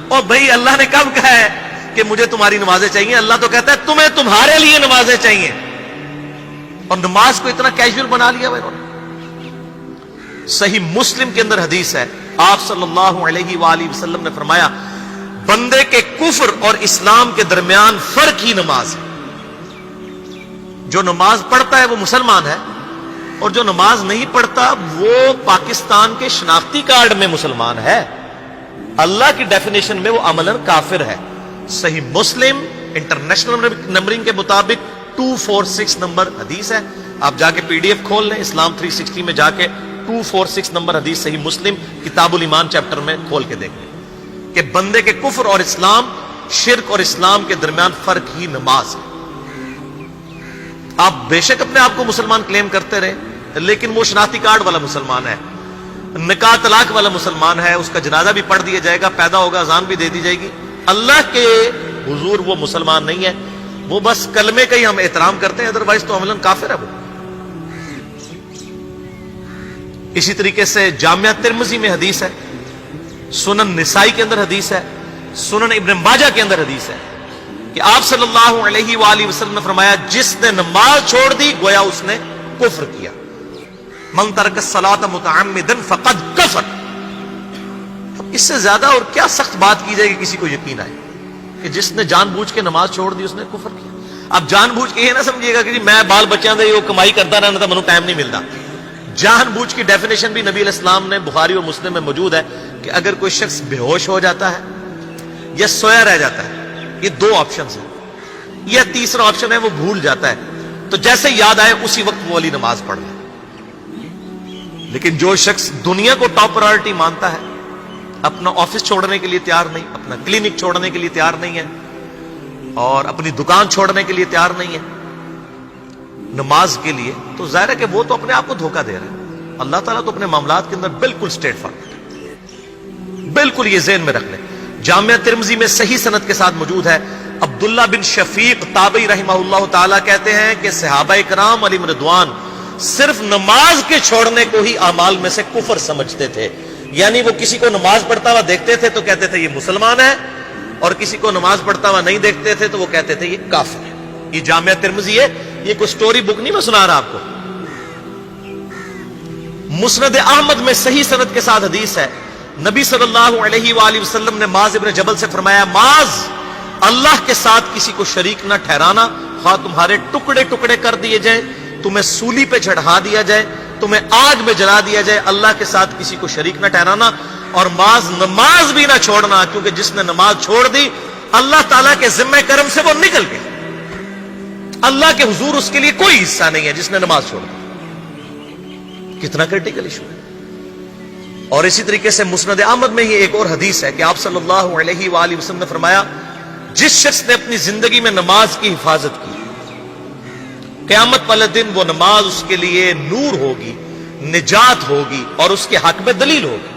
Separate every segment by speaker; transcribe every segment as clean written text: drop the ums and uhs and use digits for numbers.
Speaker 1: اور بھائی اللہ نے کب کہا ہے کہ مجھے تمہاری نمازیں چاہیے؟ اللہ تو کہتا ہے تمہیں تمہارے لیے نمازیں چاہیے، اور نماز کو اتنا کیجول بنا لیا انہوں نے۔ صحیح مسلم کے اندر حدیث ہے، آپ صلی اللہ علیہ وآلہ وسلم نے فرمایا بندے کے کفر اور اسلام کے درمیان فرق ہی نماز ہے۔ جو نماز پڑھتا ہے وہ مسلمان ہے، اور جو نماز نہیں پڑھتا وہ پاکستان کے شناختی کارڈ میں مسلمان ہے، اللہ کی ڈیفینیشن میں وہ عملاً کافر ہے۔ صحیح مسلم انٹرنیشنل نمبرنگ کے مطابق 246 نمبر حدیث ہے، آپ جا کے پی ڈی ایف کھول لیں اسلام 360 میں، جا کے 246 نمبر حدیث صحیح مسلم کتاب الایمان چیپٹر میں کھول کے دیکھ لیں کہ بندے کے کفر اور اسلام، شرک اور اسلام کے درمیان فرق ہی نماز ہے۔ آپ بے شک اپنے آپ کو مسلمان کلیم کرتے رہے، لیکن وہ شناختی کارڈ والا مسلمان ہے، نکاح طلاق والا مسلمان ہے، اس کا جنازہ بھی پڑھ دیا جائے گا، پیدا ہوگا اذان بھی دے دی جائے گی، اللہ کے حضور وہ مسلمان نہیں ہے، وہ بس کلمے کا ہی ہم احترام کرتے ہیں، ادروائز تو عملاً کافر ہے وہ۔ اسی طریقے سے جامعہ ترمذی میں حدیث ہے، سنن نسائی کے اندر حدیث ہے، سنن ابن ماجہ کے اندر حدیث ہے کہ آپ صلی اللہ علیہ وآلہ وسلم نے فرمایا جس نے نماز چھوڑ دی گویا اس نے کفر کیا، من ترک الصلاۃ متعمدا فقد کفر۔ اب اس سے زیادہ اور کیا سخت بات کی جائے کہ کسی کو یقین آئے کہ جس نے جان بوجھ کے نماز چھوڑ دی اس نے کفر کیا۔ اب جان بوجھ کے یہ نہ سمجھیے گا کہ جی میں بال بچیاں دے وہ کمائی کرتا رہنا تھا منو ٹائم نہیں ملتا۔ جان بوجھ کی ڈیفینیشن بھی نبی علیہ السلام نے بخاری اور مسلم میں موجود ہے کہ اگر کوئی شخص بے ہوش ہو جاتا ہے یا سویا رہ جاتا ہے، یہ دو آپشنز ہیں، یا تیسرا آپشن ہے وہ بھول جاتا ہے، تو جیسے یاد آئے اسی وقت وہ والی نماز پڑھ لے۔ لیکن جو شخص دنیا کو ٹاپ پرائورٹی مانتا ہے، اپنا آفس چھوڑنے کے لیے تیار نہیں، اپنا کلینک چھوڑنے کے لیے تیار نہیں ہے، اور اپنی دکان چھوڑنے کے لیے تیار نہیں ہے نماز کے لیے، تو ظاہر ہے کہ وہ تو اپنے آپ کو دھوکہ دے رہا ہے۔ اللہ تعالیٰ تو اپنے معاملات کے اندر بالکل اسٹریٹ فارورڈ ہے، بالکل یہ ذہن میں رکھ لیں۔ جامعہ ترمذی میں صحیح سند کے ساتھ موجود ہے، عبداللہ بن شفیق تابعی رحمہ اللہ تعالیٰ کہتے ہیں کہ صحابہ کرام علیہم رضوان صرف نماز کے چھوڑنے کو ہی اعمال میں سے کفر سمجھتے تھے، یعنی وہ کسی کو نماز پڑھتا ہوا دیکھتے تھے تو کہتے تھے یہ مسلمان ہے، اور کسی کو نماز پڑھتا ہوا نہیں دیکھتے تھے تو وہ کہتے تھے یہ کافر ہے۔ یہ جامعہ ترمذی ہے، یہ کوئی سٹوری بک نہیں میں سنا رہا آپ کو۔ مسند احمد میں صحیح سند کے ساتھ حدیث ہے، نبی صلی اللہ علیہ وآلہ وسلم نے معاذ ابن جبل سے فرمایا معاذ اللہ کے ساتھ کسی کو شریک نہ ٹھہرانا، خواہ تمہارے ٹکڑے ٹکڑے کر دیے جائیں، تمہیں سولی پہ چڑھا دیا جائے، تمہیں آگ میں جلا دیا جائے، اللہ کے ساتھ کسی کو شریک نہ ٹھہرانا، اور معاذ نماز بھی نہ چھوڑنا، کیونکہ جس نے نماز چھوڑ دی اللہ تعالیٰ کے ذمہ کرم سے وہ نکل گیا، اللہ کے حضور اس کے لیے کوئی حصہ نہیں ہے جس نے نماز چھوڑ دی۔ کتنا کریٹیکل ایشو ہے۔ اور اسی طریقے سے مسند احمد میں ہی ایک اور حدیث ہے کہ آپ صلی اللہ علیہ وآلہ وسلم نے فرمایا جس شخص نے اپنی زندگی میں نماز کی حفاظت کی، قیامت والے دن وہ نماز اس کے لیے نور ہوگی، نجات ہوگی، اور اس کے حق میں دلیل ہوگی،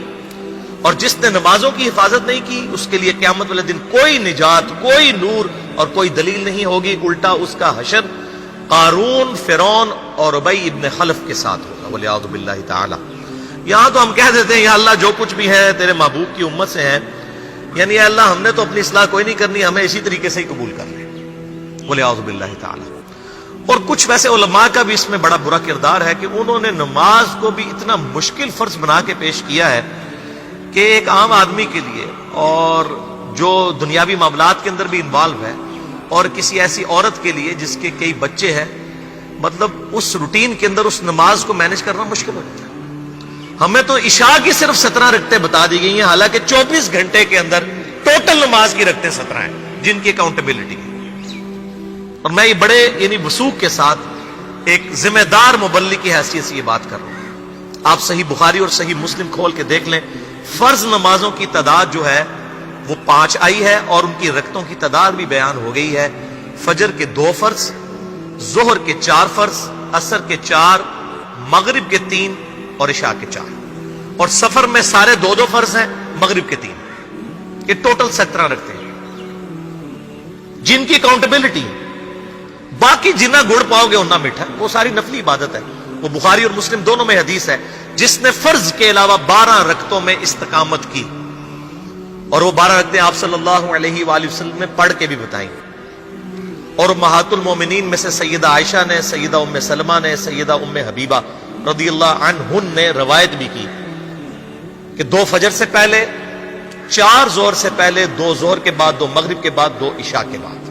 Speaker 1: اور جس نے نمازوں کی حفاظت نہیں کی اس کے لیے قیامت والے دن کوئی نجات، کوئی نور اور کوئی دلیل نہیں ہوگی، الٹا اس کا حشر قارون، فرعون اور ابی ابن خلف کے ساتھ ہوگا، والعیاذ باللہ تعالی۔ یہاں تو ہم کہہ دیتے ہیں یا اللہ جو کچھ بھی ہے تیرے محبوب کی امت سے ہے، یعنی اے اللہ ہم نے تو اپنی اصلاح کوئی نہیں کرنی، ہمیں اسی طریقے سے ہی قبول کر لیں، والعیاذ باللہ تعالی۔ اور کچھ ویسے علماء کا بھی اس میں بڑا برا کردار ہے کہ انہوں نے نماز کو بھی اتنا مشکل فرض بنا کے پیش کیا ہے کہ ایک عام آدمی کے لیے، اور جو دنیاوی معاملات کے اندر بھی انوالو ہے، اور کسی ایسی عورت کے لیے جس کے کئی بچے ہیں، مطلب اس روٹین کے اندر اس نماز کو مینج کرنا مشکل ہو جاتا ہے۔ ہمیں تو عشاء کی صرف 17 رکعتیں بتا دی گئی ہیں، حالانکہ 24 گھنٹے کے اندر ٹوٹل نماز کی رکعتیں 17 ہیں جن کی اکاؤنٹیبلٹی ہے۔ اور میں یہ بڑے یعنی وثوق کے ساتھ ایک ذمہ دار مبلغ کی حیثیت سے یہ بات کر رہا ہوں۔ آپ صحیح بخاری اور صحیح مسلم کھول کے دیکھ لیں، فرض نمازوں کی تعداد جو ہے وہ 5 آئی ہے، اور ان کی رکعتوں کی تعداد بھی بیان ہو گئی ہے۔ فجر کے 2 فرض، ظہر کے 4 فرض، عصر کے 4، مغرب کے 3 اور عشاء کے 4، اور سفر میں سارے 2 فرض ہیں، مغرب کے 3، یہ ٹوٹل 17 رکھتے ہیں جن کی اکاؤنٹیبلٹی۔ باقی جنہ گڑ پاؤ گے اتنا میٹھا، وہ ساری نفلی عبادت ہے۔ وہ بخاری اور مسلم دونوں میں حدیث ہے، جس نے فرض کے علاوہ 12 رکعتوں میں استقامت کی اور وہ 12 رکعتیں آپ صلی اللہ علیہ وآلہ وسلم نے پڑھ کے بھی بتائیں. اور امہات المومنین میں سے سیدہ عائشہ نے، سیدہ ام سلمہ نے، سیدہ ام حبیبہ رضی اللہ عنہن نے روایت بھی کی کہ 2 فجر سے پہلے، 4 ظہر سے پہلے، 2 ظہر کے بعد، 2 مغرب کے بعد، 2 عشاء کے بعد.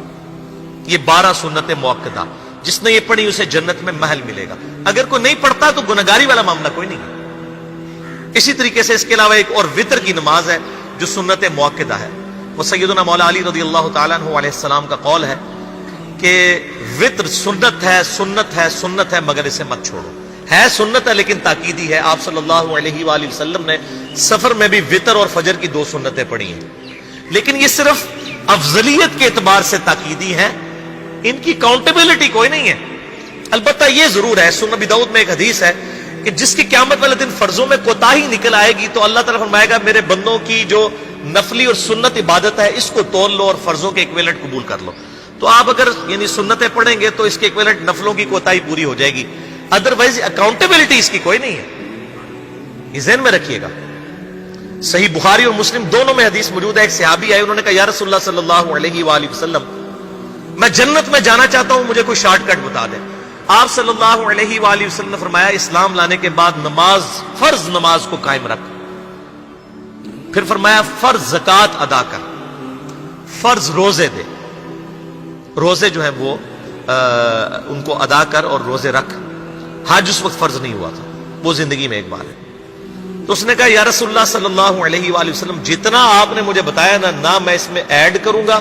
Speaker 1: یہ 12 سنت مؤکدہ، جس نے یہ پڑھی اسے جنت میں محل ملے گا. اگر کوئی نہیں پڑھتا تو گنہگاری والا معاملہ کوئی نہیں ہے. اسی طریقے سے اس کے علاوہ ایک اور وطر کی نماز ہے جو سنت مؤکدہ ہے. وہ سیدنا مولا علی رضی اللہ تعالیٰ عنہ علیہ السلام کا قول ہے کہ وطر سنت ہے، سنت ہے، سنت ہے، مگر اسے مت چھوڑو. ہے سنت ہے لیکن تاکیدی ہے. آپ صلی اللہ علیہ وآلہ وسلم نے سفر میں بھی وطر اور فجر کی 2 سنتیں پڑھی ہیں، لیکن یہ صرف افضلیت کے اعتبار سے تاکیدی ہیں، ان کی کاؤنٹیبلٹی کوئی نہیں ہے. البتہ یہ ضرور ہے، سنن ابی داؤد میں ایک حدیث ہے کہ جس کی قیامت والے دن فرضوں میں کوتاہی نکل آئے گی تو اللہ تعالیٰ فرمائے گا میرے بندوں کی جو نفلی اور سنت عبادت ہے اس کو تول لو اور فرضوں کے ایکویلنٹ قبول کر لو. تو آپ اگر یعنی سنتیں پڑھیں گے تو اس کے ایکویلنٹ نفلوں کی کوتاہی پوری ہو جائے گی، ادروائز اکاؤنٹیبلٹی اس کی کوئی نہیں ہے. یہ ذہن میں رکھیے گا. صحیح بخاری اور مسلم دونوں میں حدیث موجود ہے. ایک صحابی آئے، انہوں نے کہا یا رسول اللہ صلی اللہ علیہ وآلہ وسلم میں جنت میں جانا چاہتا ہوں، مجھے کوئی شارٹ کٹ بتا دیں. آپ صلی اللہ علیہ وآلہ وسلم نے فرمایا اسلام لانے کے بعد نماز، فرض نماز کو قائم رکھ. پھر فرمایا فرض زکوٰۃ ادا کر، فرض روزے دے، روزے جو ہیں وہ ان کو ادا کر اور روزے رکھ. حج اس وقت فرض نہیں ہوا تھا، وہ زندگی میں ایک بار ہے. تو اس نے کہا یا رسول اللہ صلی اللہ علیہ وآلہ وسلم جتنا آپ نے مجھے بتایا نہ میں اس میں ایڈ کروں گا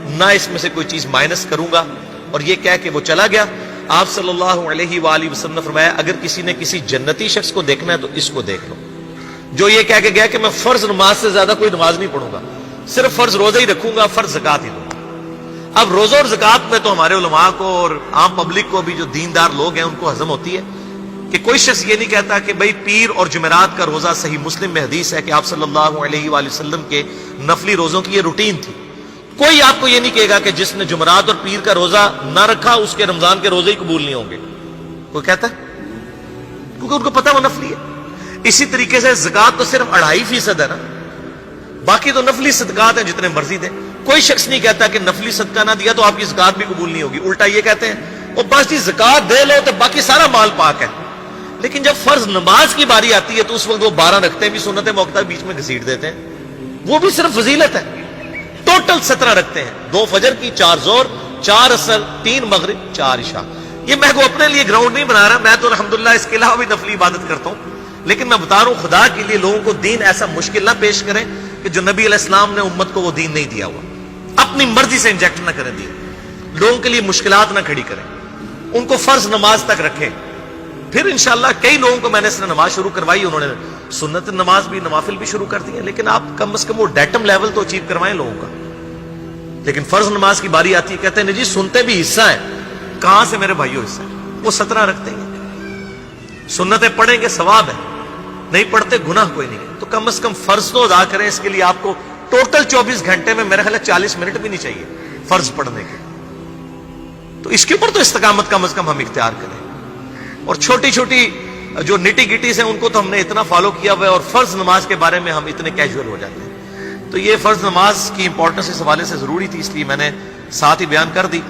Speaker 1: نہ اس میں سے کوئی چیز مائنس کروں گا. اور یہ کہہ کے وہ چلا گیا. آپ صلی اللہ علیہ وآلہ وسلم نے فرمایا اگر کسی نے کسی جنتی شخص کو دیکھنا ہے تو اس کو دیکھ لو جو یہ کہہ کے گیا کہ میں فرض نماز سے زیادہ کوئی نماز نہیں پڑھوں گا، صرف فرض روزہ ہی رکھوں گا، فرض زکوٰۃ ہی دوں گا. اب روزہ اور زکوٰۃ میں تو ہمارے علماء کو اور عام پبلک کو بھی جو دیندار لوگ ہیں ان کو ہضم ہوتی ہے کہ کوئی شخص یہ نہیں کہتا کہ بھئی پیر اور جمعرات کا روزہ. صحیح مسلم میں حدیث ہے کہ آپ صلی اللہ علیہ وآلہ وسلم کے نفلی روزوں کی یہ روٹین تھی. کوئی آپ کو یہ نہیں کہے گا کہ جس نے جمعرات اور پیر کا روزہ نہ رکھا اس کے رمضان کے روزے ہی قبول نہیں ہوں گے. کوئی کہتا ہے؟ کیونکہ ان کو پتہ وہ نفلی ہے. اسی طریقے سے زکوٰۃ تو صرف 2.5% ہے نا، باقی تو نفلی صدقات ہیں جتنے مرضی دیں. کوئی شخص نہیں کہتا کہ نفلی صدقہ نہ دیا تو آپ کی زکوٰۃ بھی قبول نہیں ہوگی. الٹا یہ کہتے ہیں وہ بس جی زکوٰۃ دے لو تو باقی سارا مال پاک ہے. لیکن جب فرض نماز کی باری آتی ہے تو اس وقت وہ 12 رکھتے بھی سنت موقع بیچ میں گھسیٹ دیتے ہیں. وہ بھی صرف فضیلت ہے. ٹوٹل 17 رکھتے ہیں، 2 فجر کی، 4 ظہر، 4 عصر، 3 مغرب، 4 عشاء. یہ میں کو اپنے لیے گراؤنڈ نہیں بنا رہا، میں تو الحمدللہ اس کے علاوہ بھی نفلی عبادت کرتا ہوں. لیکن میں بتا رہا ہوں خدا کے لیے لوگوں کو دین ایسا مشکل نہ پیش کریں کہ جو نبی علیہ السلام نے امت کو وہ دین نہیں دیا ہوا. اپنی مرضی سے انجیکٹ نہ کریں دین، لوگوں کے لیے مشکلات نہ کھڑی کریں، ان کو فرض نماز تک رکھیں. پھر انشاءاللہ کئی لوگوں کو میں نے اس نے نماز شروع کروائی، انہوں نے سنت نماز بھی، نوافل بھی شروع کر دی ہیں. لیکن آپ کم از کم وہ ڈیٹم لیول تو اچیو کروائیں لوگوں کا. لیکن فرض نماز کی باری آتی ہے کہتے ہیں جی سنتے بھی حصہ ہے. کہاں سے میرے بھائیوں حصہ ہے؟ وہ 17 رکھتے ہیں، سنتیں پڑھیں گے ثواب ہے، نہیں پڑھتے گناہ کوئی نہیں. تو کم از کم فرض تو ادا کریں. اس کے لیے آپ کو ٹوٹل 24 گھنٹے میں میرے خیال ہے 40 منٹ بھی نہیں چاہیے فرض پڑھنے کے. تو اس کے اوپر تو استقامت کم از کم ہم اختیار کریں. اور چھوٹی چھوٹی جو نٹی گٹیز ہیں ان کو تو ہم نے اتنا فالو کیا ہوا ہے، اور فرض نماز کے بارے میں ہم اتنے کیجول ہو جاتے ہیں. تو یہ فرض نماز کی امپورٹنس اس حوالے سے ضروری تھی، اس لیے میں نے ساتھ ہی بیان کر دی.